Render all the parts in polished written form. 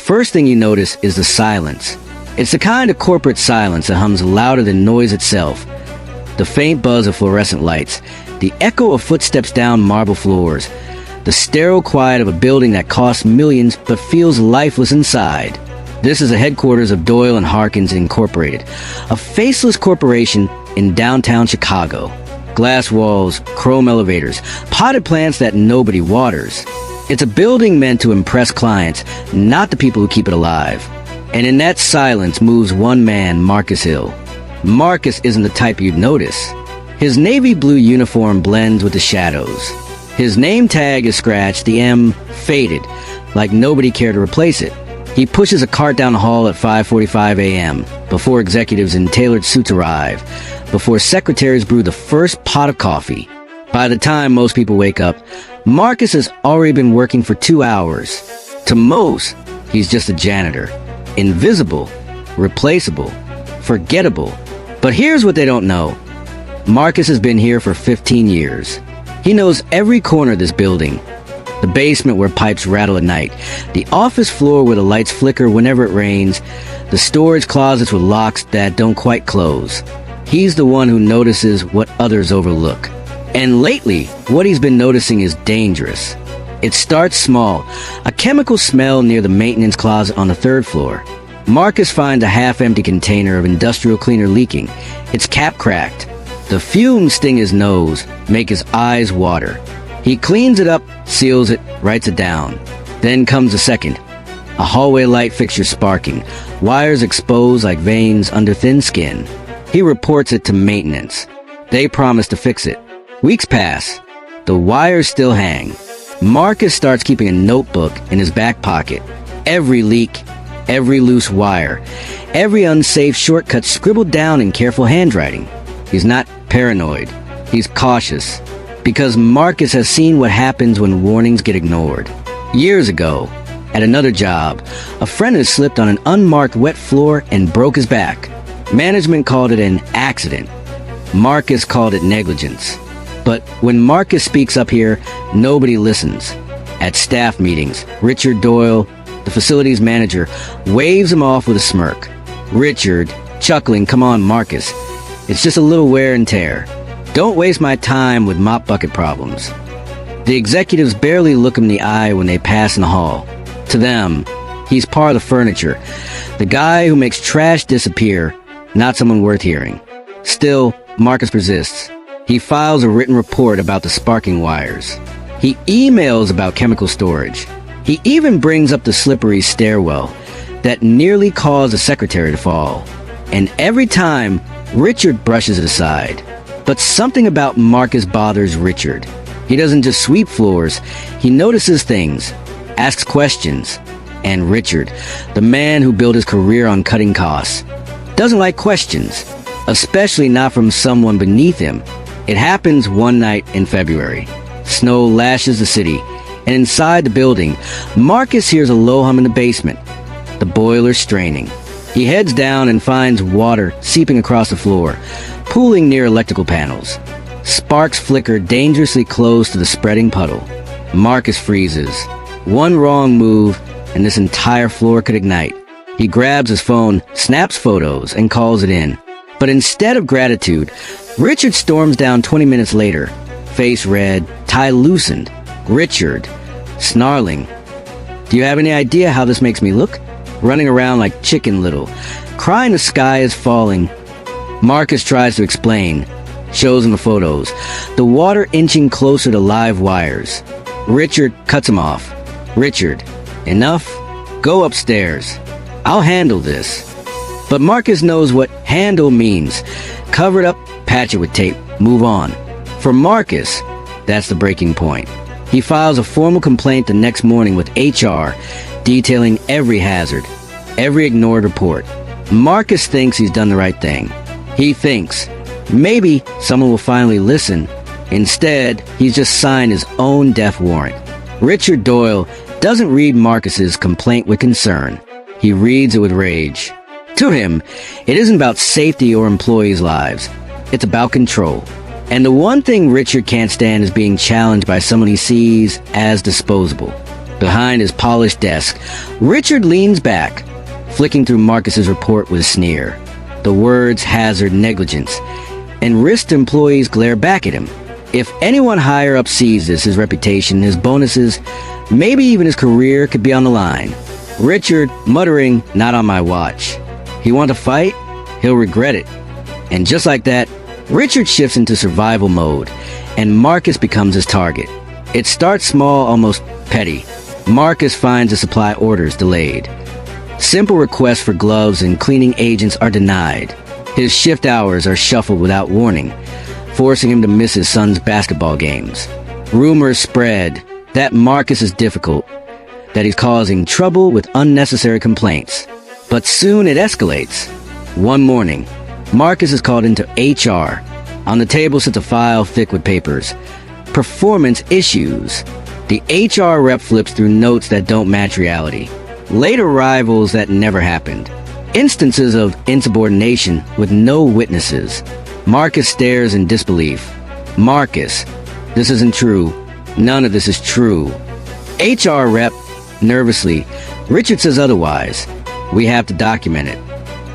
First thing you notice is the silence. It's the kind of corporate silence that hums louder than noise itself. The faint buzz of fluorescent lights, the echo of footsteps down marble floors, the sterile quiet of a building that costs millions but feels lifeless inside. This is the headquarters of Doyle & Harkins Incorporated, a faceless corporation in downtown Chicago. Glass walls, chrome elevators, potted plants that nobody waters. It's a building meant to impress clients, not the people who keep it alive. And in that silence moves one man, Marcus Hill. Marcus isn't the type you'd notice. His navy blue uniform blends with the shadows. His name tag is scratched, the M faded, like nobody cared to replace it. He pushes a cart down the hall at 5:45 a.m., before executives in tailored suits arrive, before secretaries brew the first pot of coffee. By the time most people wake up, Marcus has already been working for 2 hours. To most, he's just a janitor. Invisible, replaceable, forgettable. But here's what they don't know. Marcus has been here for 15 years. He knows every corner of this building. The basement where pipes rattle at night, the office floor where the lights flicker whenever it rains, the storage closets with locks that don't quite close. He's the one who notices what others overlook. And lately, what he's been noticing is dangerous. It starts small, a chemical smell near the maintenance closet on the 3rd floor. Marcus finds a half-empty container of industrial cleaner leaking, its cap cracked. The fumes sting his nose, make his eyes water. He cleans it up, seals it, writes it down. Then comes a second. A hallway light fixture sparking, wires exposed like veins under thin skin. He reports it to maintenance. They promise to fix it. Weeks pass. The wires still hang. Marcus starts keeping a notebook in his back pocket. Every leak, every loose wire, every unsafe shortcut scribbled down in careful handwriting. He's not paranoid. He's cautious. Because Marcus has seen what happens when warnings get ignored. Years ago, at another job, a friend had slipped on an unmarked wet floor and broke his back. Management called it an accident. Marcus called it negligence. But when Marcus speaks up here, nobody listens. At staff meetings, Richard Doyle, the facilities manager, waves him off with a smirk. Richard, chuckling, "Come on, Marcus. It's just a little wear and tear. Don't waste my time with mop bucket problems." The executives barely look him in the eye when they pass in the hall. To them, he's part of the furniture. The guy who makes trash disappear, not someone worth hearing. Still, Marcus persists. He files a written report about the sparking wires. He emails about chemical storage. He even brings up the slippery stairwell that nearly caused the secretary to fall. And every time, Richard brushes it aside. But something about Marcus bothers Richard. He doesn't just sweep floors, he notices things, asks questions. And Richard, the man who built his career on cutting costs, doesn't like questions, especially not from someone beneath him. It happens one night in February. Snow lashes the city, and inside the building, Marcus hears a low hum in the basement. The boiler's straining. He heads down and finds water seeping across the floor, pooling near electrical panels. Sparks flicker dangerously close to the spreading puddle. Marcus freezes. One wrong move, and this entire floor could ignite. He grabs his phone, snaps photos, and calls it in. But instead of gratitude, Richard storms down 20 minutes later, face red, tie loosened. Richard, snarling. "Do you have any idea how this makes me look? Running around like Chicken Little, crying the sky is falling." Marcus tries to explain, shows him the photos, the water inching closer to live wires. Richard cuts him off. "Richard, enough? Go upstairs. I'll handle this." But Marcus knows what handle means. Cover it up, patch it with tape, move on. For Marcus, that's the breaking point. He files a formal complaint the next morning with HR, detailing every hazard, every ignored report. Marcus thinks he's done the right thing. He thinks maybe someone will finally listen. Instead, he's just signed his own death warrant. Richard Doyle doesn't read Marcus's complaint with concern. He reads it with rage. To him, it isn't about safety or employees' lives. It's about control. And the one thing Richard can't stand is being challenged by someone he sees as disposable. Behind his polished desk, Richard leans back, flicking through Marcus's report with a sneer. The words hazard negligence, and risked employees glare back at him. If anyone higher up sees this, his reputation, his bonuses, maybe even his career could be on the line. Richard, muttering, "Not on my watch." He want to fight? He'll regret it. And just like that, Richard shifts into survival mode, and Marcus becomes his target. It starts small, almost petty. Marcus finds the supply orders delayed. Simple requests for gloves and cleaning agents are denied. His shift hours are shuffled without warning, forcing him to miss his son's basketball games. Rumors spread that Marcus is difficult, that he's causing trouble with unnecessary complaints. But soon it escalates. One morning, Marcus is called into HR. On the table sits a file thick with papers. Performance issues. The HR rep flips through notes that don't match reality. Late arrivals that never happened. Instances of insubordination with no witnesses. Marcus stares in disbelief. Marcus, this isn't true. None of this is true. HR rep, nervously, Richard says otherwise. We have to document it.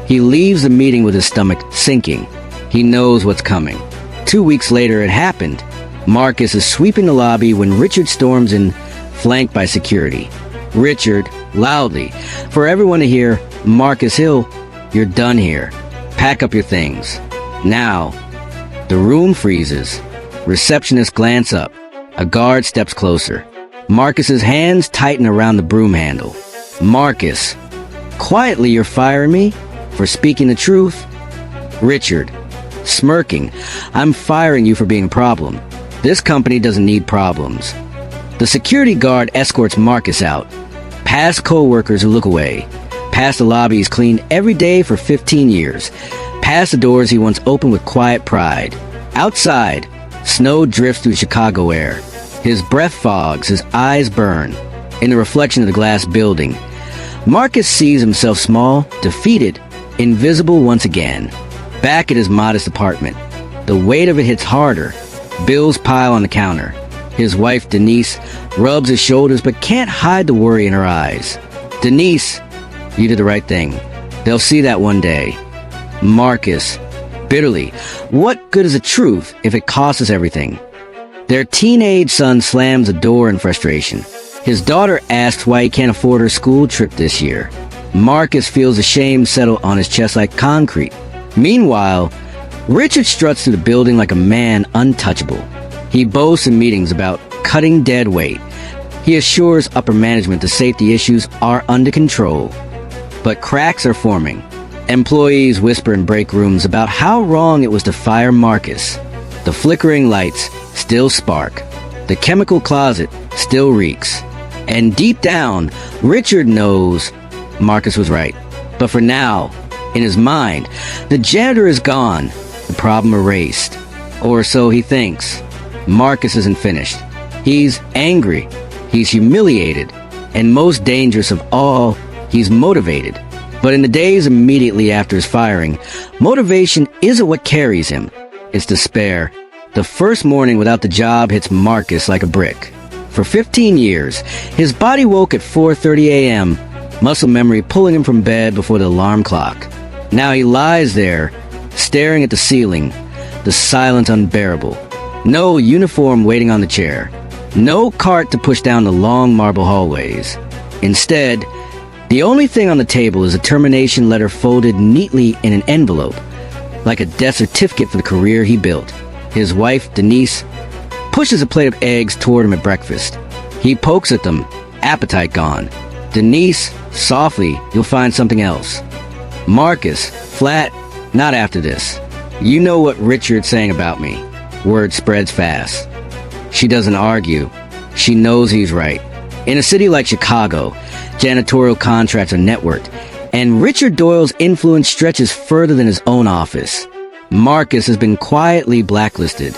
He leaves the meeting with his stomach sinking. He knows what's coming. 2 weeks later, it happened. Marcus is sweeping the lobby when Richard storms in, flanked by security. Richard, loudly, for everyone to hear, "Marcus Hill, you're done here. Pack up your things. Now." The room freezes. Receptionists glance up. A guard steps closer. Marcus's hands tighten around the broom handle. "Marcus, quietly you're firing me? For speaking the truth?" Richard, smirking, "I'm firing you for being a problem. This company doesn't need problems." The security guard escorts Marcus out, past co-workers who look away, past the lobbies cleaned every day for 15 years, past the doors he once opened with quiet pride. Outside, snow drifts through Chicago air. His breath fogs, his eyes burn. In the reflection of the glass building, Marcus sees himself small, defeated, invisible once again. Back at his modest apartment, the weight of it hits harder. Bills pile on the counter. His wife, Denise, rubs his shoulders but can't hide the worry in her eyes. "Denise, you did the right thing. They'll see that one day." Marcus, bitterly, "What good is the truth if it costs us everything?" Their teenage son slams the door in frustration. His daughter asks why he can't afford her school trip this year. Marcus feels the shame settle on his chest like concrete. Meanwhile, Richard struts through the building like a man untouchable. He boasts in meetings about cutting dead weight. He assures upper management the safety issues are under control. But cracks are forming. Employees whisper in break rooms about how wrong it was to fire Marcus. The flickering lights still spark. The chemical closet still reeks. And deep down, Richard knows Marcus was right. But for now, in his mind, the janitor is gone, the problem erased. Or so he thinks. Marcus isn't finished. He's angry. He's humiliated. And most dangerous of all, he's motivated. But in the days immediately after his firing, motivation isn't what carries him. It's despair. The first morning without the job hits Marcus like a brick. For 15 years, his body woke at 4:30 a.m., muscle memory pulling him from bed before the alarm clock. Now he lies there, staring at the ceiling, the silence unbearable. No uniform waiting on the chair. No cart to push down the long marble hallways. Instead, the only thing on the table is a termination letter folded neatly in an envelope, like a death certificate for the career he built. His wife, Denise, pushes a plate of eggs toward him at breakfast. He pokes at them, appetite gone. Denise, softly, "You'll find something else." Marcus, flat, "Not after this. You know what Richard's saying about me." Word spreads fast. She doesn't argue. She knows he's right. In a city like Chicago, janitorial contracts are networked, and Richard Doyle's influence stretches further than his own office. Marcus has been quietly blacklisted.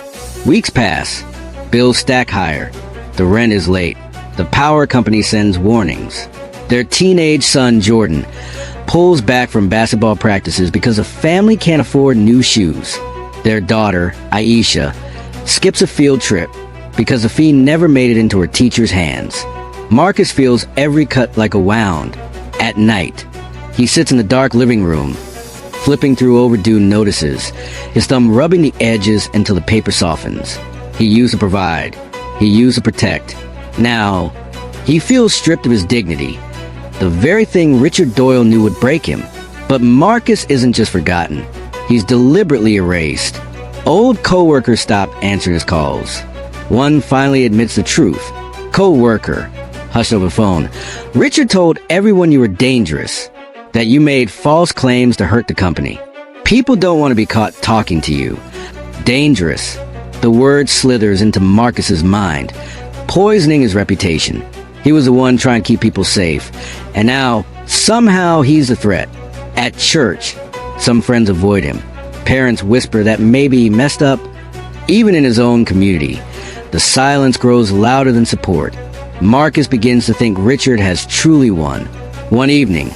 Weeks pass. Bills stack higher. The rent is late. The power company sends warnings. Their teenage son, Jordan, pulls back from basketball practices because the family can't afford new shoes. Their daughter, Aisha, skips a field trip because the fee never made it into her teacher's hands. Marcus feels every cut like a wound. At night, he sits in the dark living room, flipping through overdue notices, his thumb rubbing the edges until the paper softens. He used to provide. He used to protect. Now, he feels stripped of his dignity, the very thing Richard Doyle knew would break him. But Marcus isn't just forgotten. He's deliberately erased. Old co-workers stop answering his calls. One finally admits the truth. Co-worker, hushed over the phone. Richard told everyone you were dangerous, that you made false claims to hurt the company. People don't want to be caught talking to you. Dangerous. The word slithers into Marcus's mind, poisoning his reputation. He was the one trying to keep people safe, and now, somehow, he's the threat. At church, some friends avoid him. Parents whisper that maybe he messed up. Even in his own community, the silence grows louder than support. Marcus begins to think Richard has truly won. One evening,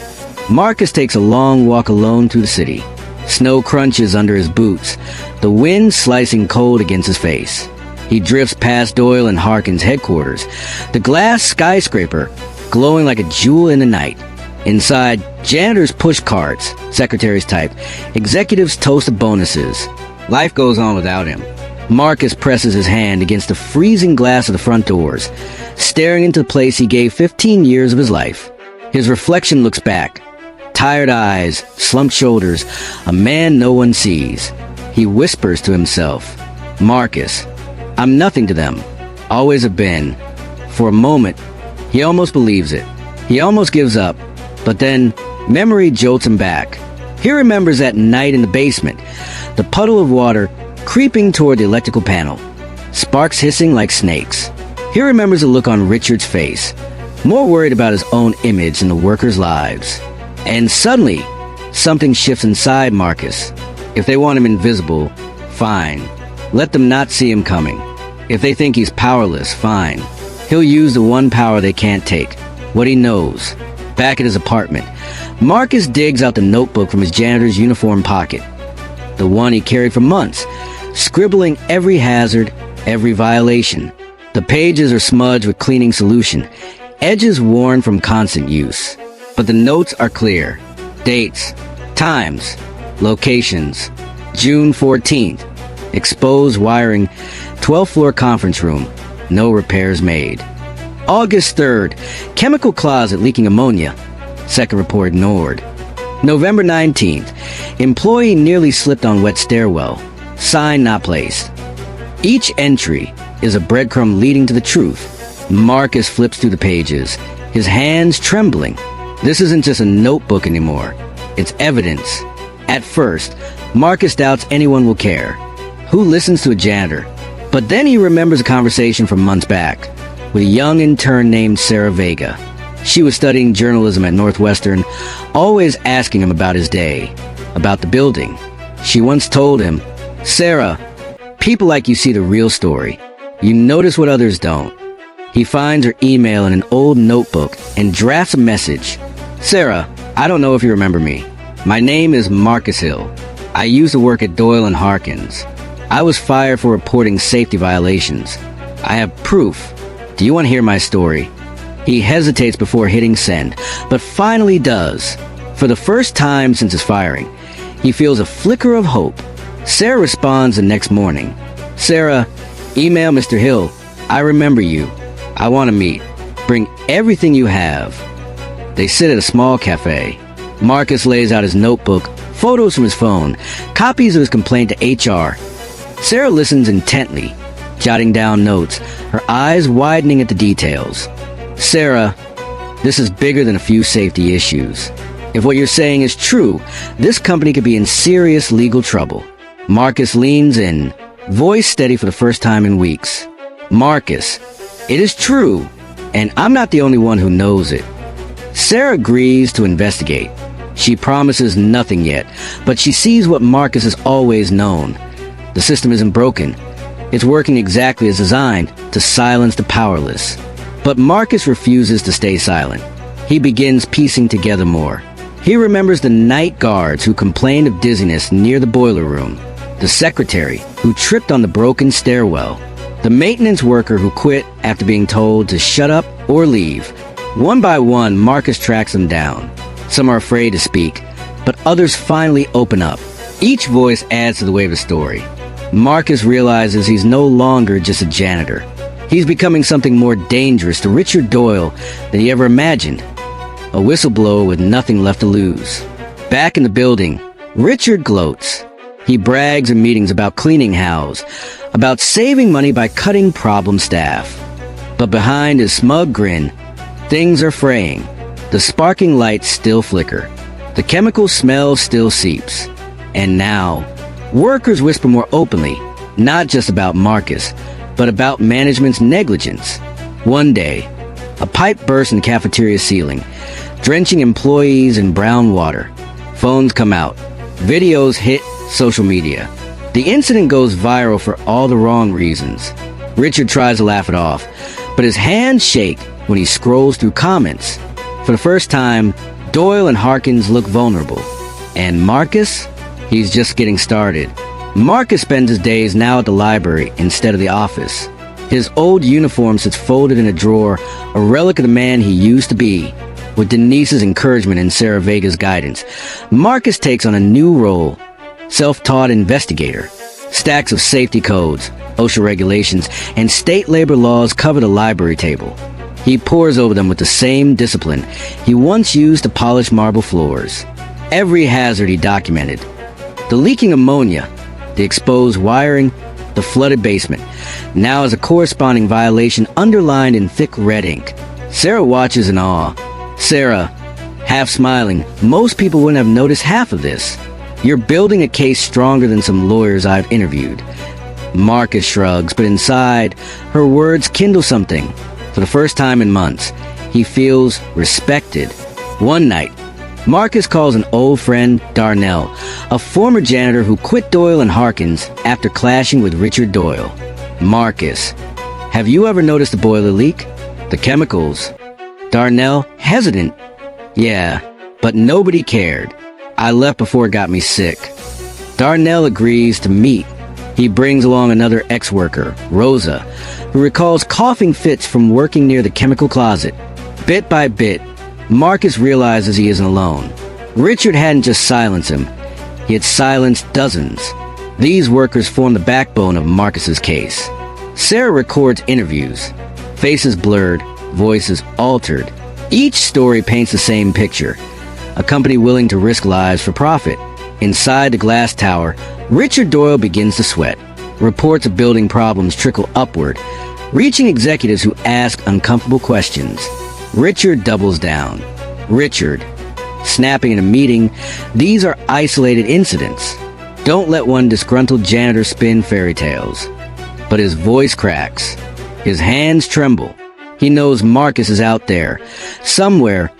Marcus takes a long walk alone through the city. Snow crunches under his boots, the wind slicing cold against his face. He drifts past Doyle and Harkin's headquarters, the glass skyscraper glowing like a jewel in the night. Inside, janitors push carts, secretaries type, executives toast the bonuses. Life goes on without him. Marcus presses his hand against the freezing glass of the front doors, staring into the place he gave 15 years of his life. His reflection looks back. Tired eyes, slumped shoulders, a man no one sees. He whispers to himself, Marcus, I'm nothing to them. Always have been. For a moment, he almost believes it. He almost gives up. But then, memory jolts him back. He remembers that night in the basement, the puddle of water creeping toward the electrical panel, sparks hissing like snakes. He remembers the look on Richard's face, more worried about his own image than the workers' lives. And suddenly, something shifts inside Marcus. If they want him invisible, fine. Let them not see him coming. If they think he's powerless, fine. He'll use the one power they can't take, what he knows. Back at his apartment, Marcus digs out the notebook from his janitor's uniform pocket, the one he carried for months, scribbling every hazard, every violation. The pages are smudged with cleaning solution, edges worn from constant use. But the notes are clear. Dates, times, locations. June 14th, exposed wiring, 12th floor conference room, no repairs made. August 3rd, chemical closet leaking ammonia, second report ignored. November 19th, employee nearly slipped on wet stairwell, sign not placed. Each entry is a breadcrumb leading to the truth. Marcus flips through the pages, his hands trembling. This isn't just a notebook anymore. It's evidence. At first, Marcus doubts anyone will care. Who listens to a janitor? But then he remembers a conversation from months back with a young intern named Sarah Vega. She was studying journalism at Northwestern, always asking him about his day, about the building. She once told him, Sarah, people like you see the real story. You notice what others don't. He finds her email in an old notebook and drafts a message. Sarah, I don't know if you remember me. My name is Marcus Hill. I used to work at Doyle and Harkins. I was fired for reporting safety violations. I have proof. Do you want to hear my story? He hesitates before hitting send, but finally does. For the first time since his firing, he feels a flicker of hope. Sarah responds the next morning. Sarah, email Mr. Hill. I remember you. I want to meet. Bring everything you have. They sit at a small cafe. Marcus lays out his notebook, photos from his phone, copies of his complaint to HR. Sarah listens intently, jotting down notes, her eyes widening at the details. Sarah, this is bigger than a few safety issues. If what you're saying is true, this company could be in serious legal trouble. Marcus leans in, voice steady for the first time in weeks. Marcus, it is true, and I'm not the only one who knows it. Sarah agrees to investigate. She promises nothing yet, but she sees what Marcus has always known. The system isn't broken. It's working exactly as designed, to silence the powerless. But Marcus refuses to stay silent. He begins piecing together more. He remembers the night guards who complained of dizziness near the boiler room, the secretary who tripped on the broken stairwell, The maintenance worker who quit after being told to shut up or leave. One by one, Marcus tracks them down. Some are afraid to speak, but others finally open up. Each voice adds to the weight of the story. Marcus realizes he's no longer just a janitor. He's becoming something more dangerous to Richard Doyle than he ever imagined. A whistleblower with nothing left to lose. Back in the building, Richard gloats. He brags in meetings about cleaning house, about saving money by cutting problem staff. But behind his smug grin, things are fraying. The sparking lights still flicker. The chemical smell still seeps. And now, workers whisper more openly, not just about Marcus, but about management's negligence. One day, a pipe bursts in the cafeteria ceiling, drenching employees in brown water. Phones come out. Videos hit social media. The incident goes viral for all the wrong reasons. Richard tries to laugh it off, but his hands shake when he scrolls through comments. For the first time, Doyle and Harkins look vulnerable. And Marcus? He's just getting started. Marcus spends his days now at the library instead of the office. His old uniform sits folded in a drawer, a relic of the man he used to be. With Denise's encouragement and Sarah Vega's guidance, Marcus takes on a new role, self-taught investigator. Stacks of safety codes, OSHA regulations, and state labor laws cover the library table. He pores over them with the same discipline he once used to polish marble floors. Every hazard he documented. The leaking ammonia, the exposed wiring, the flooded basement, now has a corresponding violation underlined in thick red ink. Sarah watches in awe. Sarah, half smiling, most people wouldn't have noticed half of this. You're building a case stronger than some lawyers I've interviewed. Marcus shrugs, but inside, her words kindle something. For the first time in months, he feels respected. One night, Marcus calls an old friend, Darnell, a former janitor who quit Doyle and Harkins after clashing with Richard Doyle. Marcus, have you ever noticed the boiler leak? The chemicals. Darnell, hesitant. Yeah, but nobody cared. I left before it got me sick. Darnell agrees to meet. He brings along another ex-worker, Rosa, who recalls coughing fits from working near the chemical closet. Bit by bit, Marcus realizes he isn't alone. Richard hadn't just silenced him, he had silenced dozens. These workers form the backbone of Marcus's case. Sarah records interviews. Faces blurred, voices altered. Each story paints the same picture. A company willing to risk lives for profit. Inside the glass tower, Richard Doyle begins to sweat. Reports of building problems trickle upward, reaching executives who ask uncomfortable questions. Richard doubles down. Richard, snapping in a meeting, these are isolated incidents. Don't let one disgruntled janitor spin fairy tales. But his voice cracks. His hands tremble. He knows Marcus is out there, somewhere,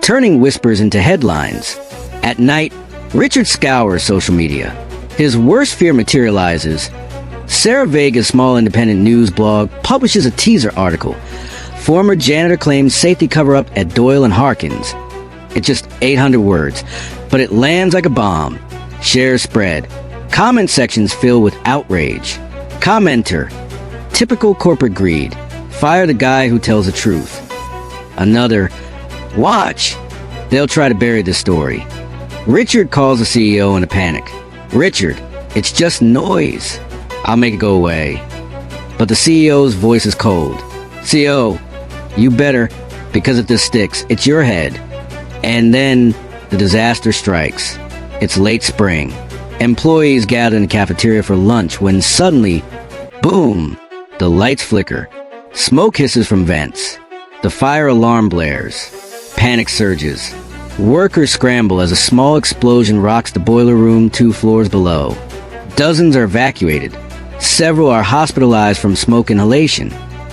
turning whispers into headlines. At night, Richard scours social media. His worst fear materializes. Sarah Vega's small independent news blog publishes a teaser article. Former janitor claims safety cover-up at Doyle and Harkins. It's just 800 words, but it lands like a bomb. Shares spread. Comment sections fill with outrage. Commenter, typical corporate greed. Fire the guy who tells the truth. Another, watch. They'll try to bury this story. Richard calls the CEO in a panic. Richard, it's just noise. I'll make it go away. But the CEO's voice is cold. CEO, you better, because if this sticks, it's your head. And then the disaster strikes. It's late spring. Employees gather in the cafeteria for lunch when suddenly, boom, the lights flicker. Smoke hisses from vents. The fire alarm blares. Panic surges. Workers scramble as a small explosion rocks the boiler room 2 floors below. Dozens are evacuated. Several are hospitalized from smoke inhalation.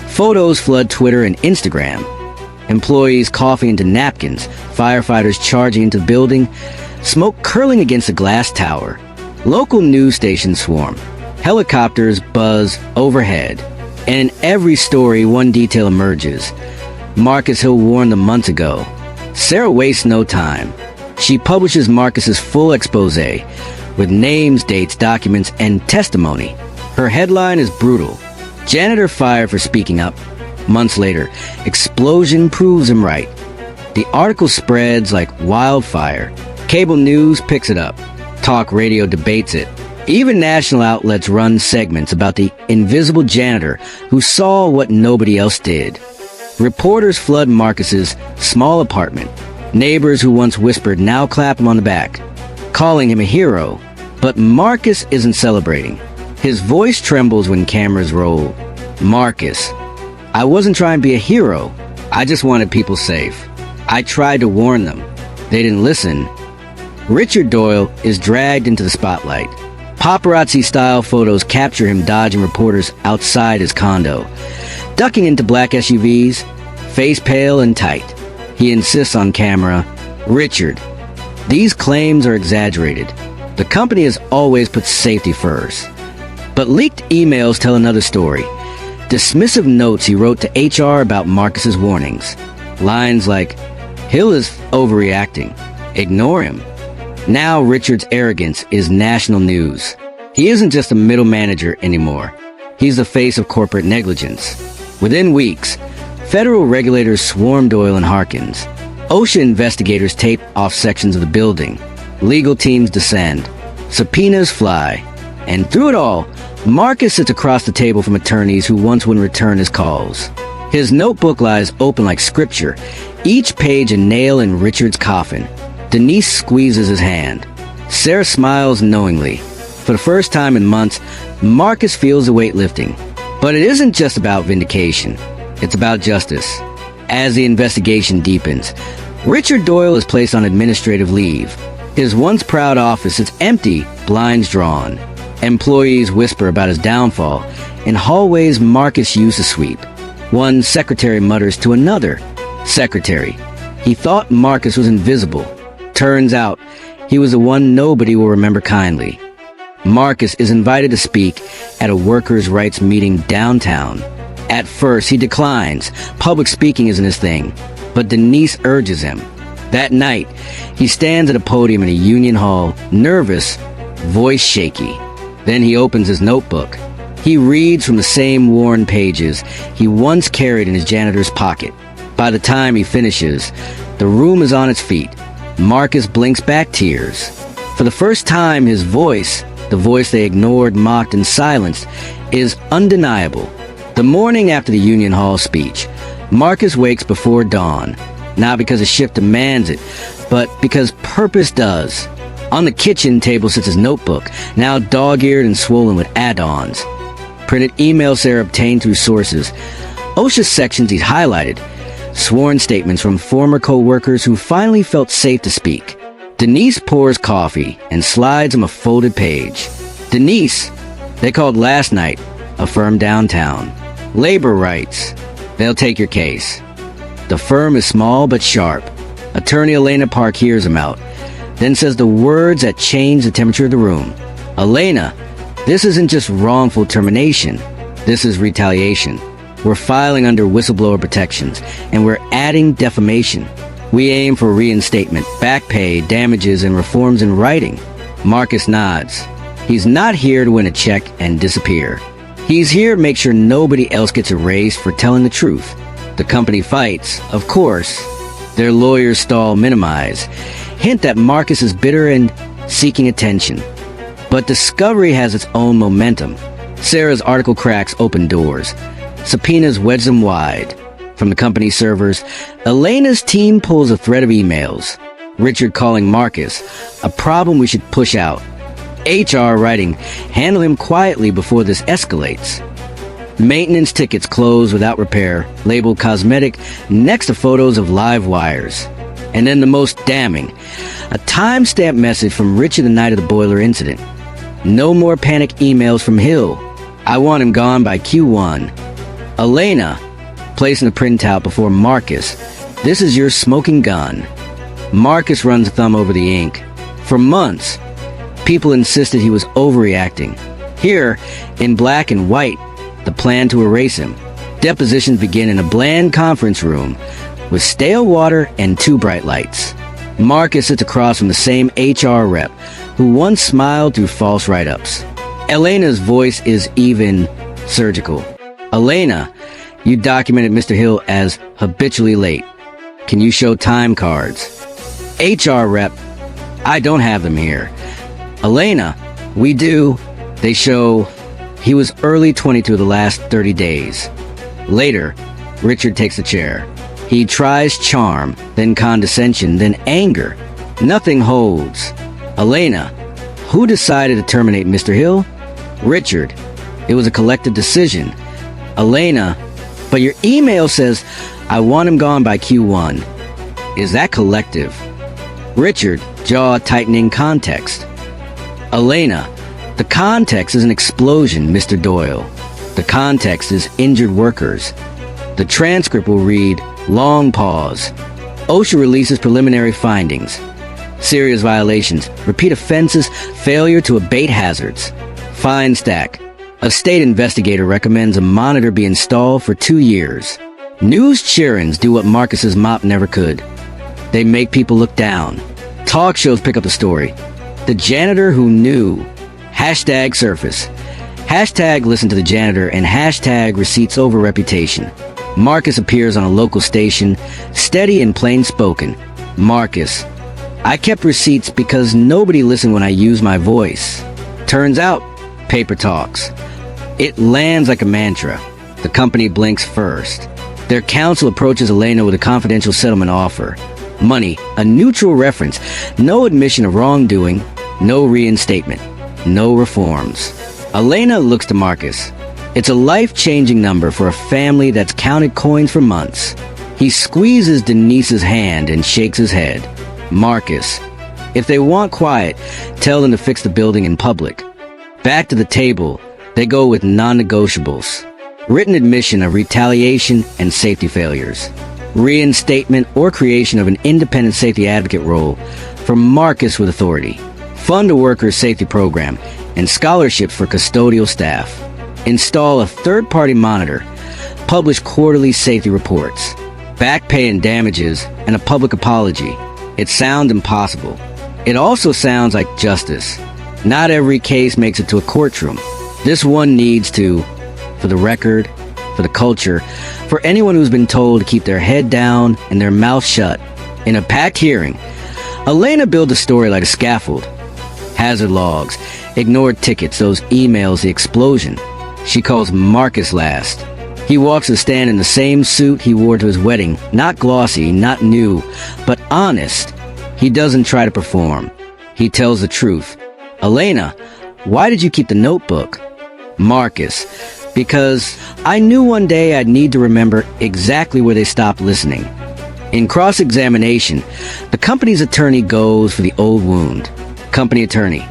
Photos flood Twitter and Instagram. Employees coughing into napkins, firefighters charging into the building, smoke curling against the glass tower. Local news stations swarm. Helicopters buzz overhead. And in every story, one detail emerges. Marcus Hill warned them months ago. Sarah wastes no time. She publishes Marcus's full expose with names, dates, documents, and testimony. Her headline is brutal. Janitor fired for speaking up. Months later, explosion proves him right. The article spreads like wildfire. Cable news picks it up. Talk radio debates it. Even national outlets run segments about the invisible janitor who saw what nobody else did. Reporters flood Marcus's small apartment. Neighbors who once whispered now clap him on the back, calling him a hero. But Marcus isn't celebrating. His voice trembles when cameras roll. Marcus, I wasn't trying to be a hero. I just wanted people safe. I tried to warn them. They didn't listen. Richard Doyle is dragged into the spotlight. Paparazzi-style photos capture him dodging reporters outside his condo, ducking into black SUVs, face pale and tight. He insists on camera, "Richard, these claims are exaggerated. The company has always put safety first." But leaked emails tell another story. Dismissive notes he wrote to HR about Marcus's warnings. Lines like, "Hill is overreacting. Ignore him." Now Richard's arrogance is national news. He isn't just a middle manager anymore. He's the face of corporate negligence. Within weeks, federal regulators swarm Doyle and Harkins. OSHA investigators tape off sections of the building. Legal teams descend. Subpoenas fly. And through it all, Marcus sits across the table from attorneys who once wouldn't return his calls. His notebook lies open like scripture, each page a nail in Richard's coffin. Denise squeezes his hand. Sarah smiles knowingly. For the first time in months, Marcus feels the weight lifting. But it isn't just about vindication. It's about justice. As the investigation deepens, Richard Doyle is placed on administrative leave. His once proud office is empty, blinds drawn. Employees whisper about his downfall. In hallways Marcus used to sweep. One secretary mutters to another, "Secretary, he thought Marcus was invisible. Turns out, he was the one nobody will remember kindly." Marcus is invited to speak at a workers' rights meeting downtown. At first, he declines. Public speaking isn't his thing. But Denise urges him. That night, he stands at a podium in a union hall, nervous, voice shaky. Then he opens his notebook. He reads from the same worn pages he once carried in his janitor's pocket. By the time he finishes, the room is on its feet. Marcus blinks back tears. For the first time, his voice, the voice they ignored, mocked, and silenced, is undeniable. The morning after the Union Hall speech, Marcus wakes before dawn, not because his shift demands it, but because purpose does. On the kitchen table sits his notebook, now dog-eared and swollen with add-ons. Printed emails Sarah obtained through sources. OSHA sections he's highlighted. Sworn statements from former co-workers who finally felt safe to speak. Denise pours coffee and slides him a folded page. Denise, they called last night, a firm downtown. Labor rights, they'll take your case. The firm is small but sharp. Attorney Elena Park hears him out, then says the words that change the temperature of the room. "Elena, this isn't just wrongful termination. This is retaliation. We're filing under whistleblower protections, and we're adding defamation. We aim for reinstatement, back pay, damages, and reforms in writing." Marcus nods. He's not here to win a check and disappear. He's here to make sure nobody else gets erased for telling the truth. The company fights, of course. Their lawyers stall, minimize, hint that Marcus is bitter and seeking attention. But discovery has its own momentum. Sarah's article cracks open doors. Subpoenas wedge them wide. From the company servers, Elena's team pulls a thread of emails. Richard calling Marcus, a problem we should push out. HR writing, handle him quietly before this escalates. Maintenance tickets closed without repair, labeled cosmetic, next to photos of live wires. And then the most damning, a timestamp message from Richard the night of the boiler incident. No more panic emails from Hill. I want him gone by Q1. Elena, placing the printout before Marcus. This is your smoking gun. Marcus runs a thumb over the ink. For months, people insisted he was overreacting. Here, in black and white, the plan to erase him. Depositions begin in a bland conference room with stale water and 2 bright lights. Marcus sits across from the same HR rep who once smiled through false write-ups. Elena's voice is even surgical. Elena, you documented Mr. Hill as habitually late. Can you show time cards? HR rep, I don't have them here. Elena, we do. They show he was early 22 the last 30 days. Later, Richard takes the chair. He tries charm, then condescension, then anger. Nothing holds. Elena, who decided to terminate Mr. Hill? Richard, it was a collective decision. Elena, but your email says, I want him gone by Q1. Is that collective? Richard, jaw-tightening context. Elena, the context is an explosion, Mr. Doyle. The context is injured workers. The transcript will read, long pause. OSHA releases preliminary findings. Serious violations, repeat offenses, failure to abate hazards. Fine stack. A state investigator recommends a monitor be installed for 2 years. News cheerins do what Marcus's mop never could. They make people look down. Talk shows pick up the story. The janitor who knew. Hashtag surface. Hashtag listen to the janitor and hashtag receipts over reputation. Marcus appears on a local station, steady and plain spoken. Marcus, I kept receipts because nobody listened when I used my voice. Turns out, paper talks. It lands like a mantra. The company blinks first. Their counsel approaches Elena with a confidential settlement offer. Money, a neutral reference, no admission of wrongdoing, no reinstatement, no reforms. Elena looks to Marcus. It's a life-changing number for a family that's counted coins for months. He squeezes Denise's hand and shakes his head. Marcus, if they want quiet, tell them to fix the building in public. Back to the table, they go with non-negotiables. Written admission of retaliation and safety failures. Reinstatement or creation of an independent safety advocate role for Marcus with authority. Fund a workers' safety program and scholarships for custodial staff. Install a third-party monitor. Publish quarterly safety reports. Back pay and damages and a public apology. It sounds impossible. It also sounds like justice. Not every case makes it to a courtroom. This one needs to, for the record, for the culture, for anyone who's been told to keep their head down and their mouth shut. In a packed hearing, Elena builds a story like a scaffold. Hazard logs, ignored tickets, those emails, the explosion. She calls Marcus last. He walks the stand in the same suit he wore to his wedding, not glossy, not new, but honest. He doesn't try to perform. He tells the truth. Elena, why did you keep the notebook? Marcus, because I knew one day I'd need to remember exactly where they stopped listening. In cross-examination, the company's attorney goes for the old wound. Company attorney,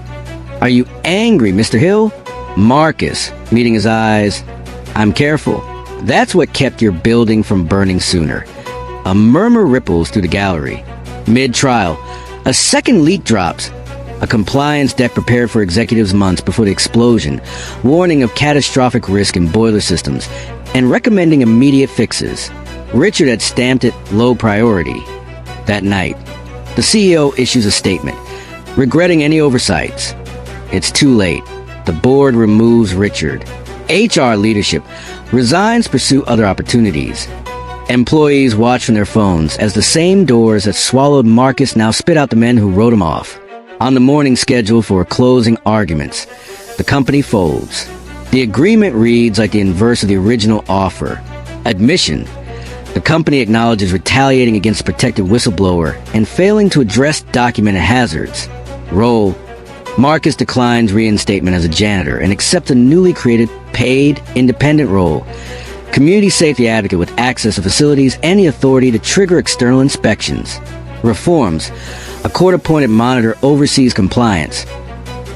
are you angry, Mr. Hill? Marcus, meeting his eyes, I'm careful. That's what kept your building from burning sooner. A murmur ripples through the gallery. Mid-trial, a second leak drops. A compliance deck prepared for executives months before the explosion, warning of catastrophic risk in boiler systems, and recommending immediate fixes. Richard had stamped it low priority. That night, the CEO issues a statement, regretting any oversights. It's too late. The board removes Richard. HR leadership resigns to pursue other opportunities. Employees watch from their phones as the same doors that swallowed Marcus now spit out the men who wrote him off. On the morning schedule for closing arguments, the company folds. The agreement reads like the inverse of the original offer. Admission. The company acknowledges retaliating against a protected whistleblower and failing to address documented hazards. Role. Marcus declines reinstatement as a janitor and accepts a newly created, paid, independent role. Community safety advocate with access to facilities and the authority to trigger external inspections. Reforms. A court-appointed monitor oversees compliance.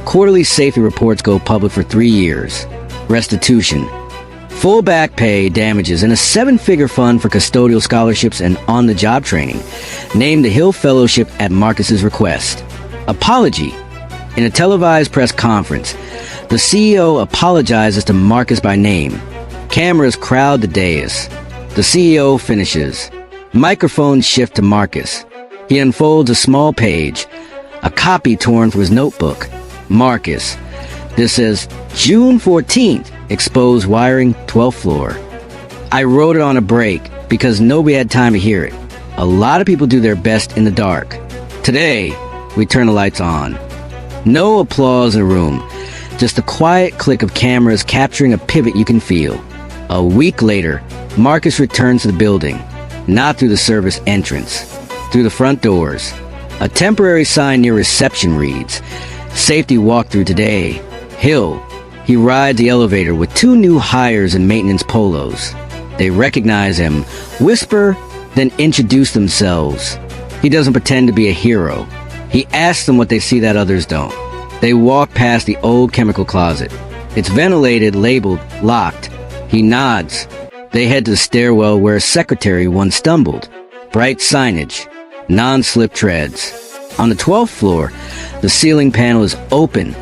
Quarterly safety reports go public for 3 years. Restitution. Full back pay, damages, and a 7-figure fund for custodial scholarships and on-the-job training. Named the Hill Fellowship at Marcus's request. Apology. In a televised press conference, the CEO apologizes to Marcus by name. Cameras crowd the dais. The CEO finishes. Microphones shift to Marcus. He unfolds a small page, a copy torn from his notebook. Marcus. This says, June 14th. Exposed wiring, 12th floor. I wrote it on a break because nobody had time to hear it. A lot of people do their best in the dark. Today, we turn the lights on. No applause in the room. Just the quiet click of cameras capturing a pivot you can feel. A week later, Marcus returns to the building. Not through the service entrance. Through the front doors. A temporary sign near reception reads, "Safety walkthrough today. Hill." He rides the elevator with two new hires in maintenance polos. They recognize him, whisper, then introduce themselves. He doesn't pretend to be a hero. He asks them what they see that others don't. They walk past the old chemical closet. It's ventilated, labeled, locked. He nods. They head to the stairwell where a secretary once stumbled. Bright signage. Non-slip treads. On the 12th floor, the ceiling panel is open.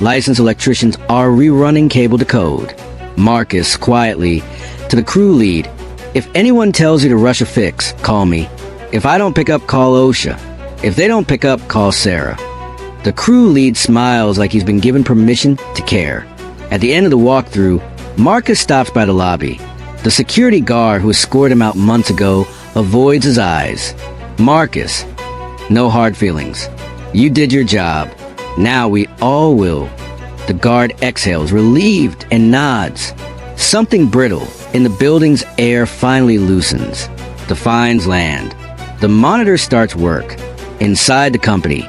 Licensed electricians are rerunning cable to code. Marcus, quietly, to the crew lead. "If anyone tells you to rush a fix, call me. If I don't pick up, call OSHA. If they don't pick up, call Sarah." The crew lead smiles like he's been given permission to care. At the end of the walkthrough, Marcus stops by the lobby. The security guard who escorted him out months ago avoids his eyes. "Marcus, no hard feelings. You did your job. Now we all will." The guard exhales, relieved, and nods. Something brittle in the building's air finally loosens. The fines land. The monitor starts work. Inside the company,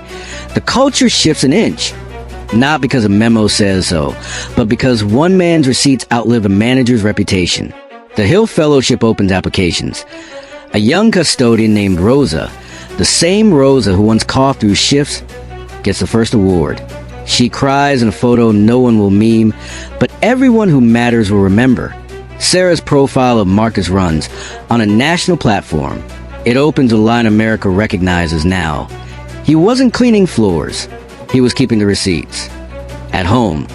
the culture shifts an inch. Not because a memo says so, but because one man's receipts outlive a manager's reputation. The Hill Fellowship opens applications. A young custodian named Rosa, the same Rosa who once coughed through shifts, gets the first award. She cries in a photo no one will meme, but everyone who matters will remember. Sarah's profile of Marcus runs on a national platform. It opens a line America recognizes now. He wasn't cleaning floors. He was keeping the receipts. At home,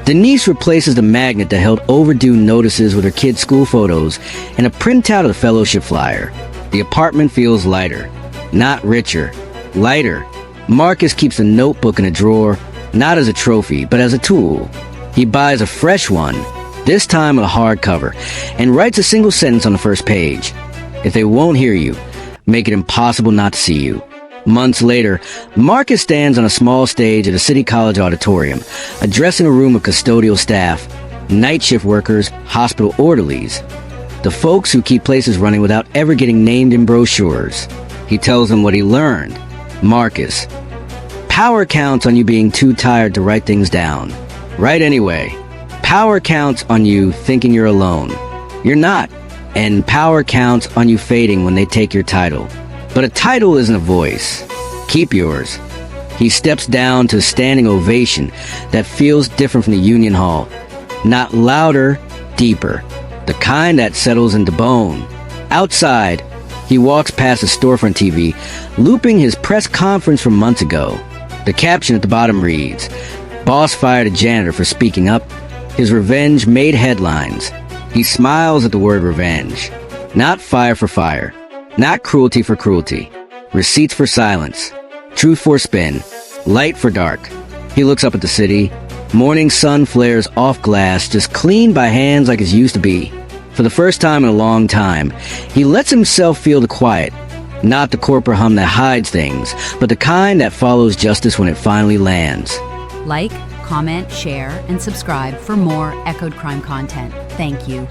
Denise replaces the magnet that held overdue notices with her kids' school photos and a printout of the fellowship flyer. The apartment feels lighter. Not richer. Lighter. Marcus keeps the notebook in a drawer, not as a trophy, but as a tool. He buys a fresh one, this time a hardcover, and writes a single sentence on the first page. "If they won't hear you, make it impossible not to see you." Months later, Marcus stands on a small stage at a city college auditorium, addressing a room of custodial staff, night shift workers, hospital orderlies, the folks who keep places running without ever getting named in brochures. He tells them what he learned. Marcus, power counts on you being too tired to write things down. Write anyway. Power counts on you thinking you're alone. You're not. And power counts on you fading when they take your title. But a title isn't a voice. Keep yours. He steps down to a standing ovation that feels different from the Union Hall. Not louder, deeper. The kind that settles into bone. Outside, he walks past a storefront TV, looping his press conference from months ago. The caption at the bottom reads, "Boss fired a janitor for speaking up. His revenge made headlines." He smiles at the word revenge. Not fire for fire. Not cruelty for cruelty. Receipts for silence. Truth for spin. Light for dark. He looks up at the city. Morning sun flares off glass, just cleaned by hands like it's used to be. For the first time in a long time, he lets himself feel the quiet. Not the corporate hum that hides things, but the kind that follows justice when it finally lands. Like, comment, share, and subscribe for more Echoed Crime content. Thank you.